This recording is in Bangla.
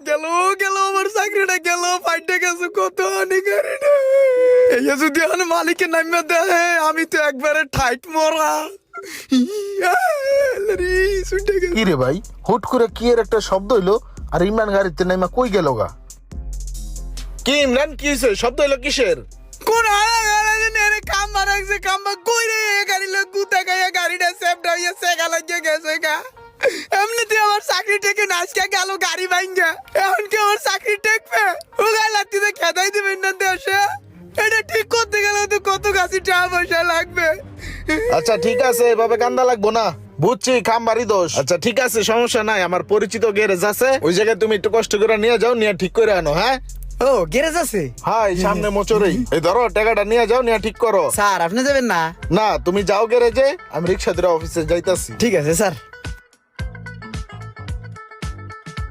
গেল গেল আমার চাকরিটা গেল ফাইটে গেছে কত অনেক এই যদি এখন মালিকের নামে দেয় আমি তো একবারে ঠাইট মরা কি রে ভাই, হুট করে কি এর একটা শব্দ হইলো আর ইমরান গাড়িতে নাইমা কই গেল গা? কি ইমরান, কি হয়েছে? শব্দ হইলো কিসের? কোন কাম মারাছে কাম কই রে গাড়ি লোক গুতা গায়ে গাড়িটা সেফটা হইয়া সেগা লাগিয়ে গেছে গা এমনিতে আমার চাকরি টেকে নাচকা গেল গাড়ি ভাঙ্গা এখন কি আমার চাকরি টেকবে ও গায়ে লাত্তিতে খেদাই দিবেন না দেশে এটা ঠিক করতে গেলে তো কত কাছে টাকা পয়সা লাগবে আচ্ছা ঠিক আছে, এভাবে কান্দা লাগবো না, বুঝছি খামবাড়ি দোষ। আচ্ছা ঠিক আছে, সমস্যা নাই, আমার পরিচিত গ্যারেজ আছে, ওই জায়গায় তুমি একটু কষ্ট করে নিয়ে যাও, নিয়ে ঠিক করে আনো। হ্যাঁ ও গ্যারেজ আছে হ্যাঁ, এই সামনে মোচরেই। এই ধরো টাকাটা নিয়ে যাও, নিয়ে ঠিক করো। স্যার আপনি যাবেন না? না, তুমি যাও গ্যারেজে, আমি রিক্সা ধরে অফিসে যাইতাছি। ঠিক আছে স্যার।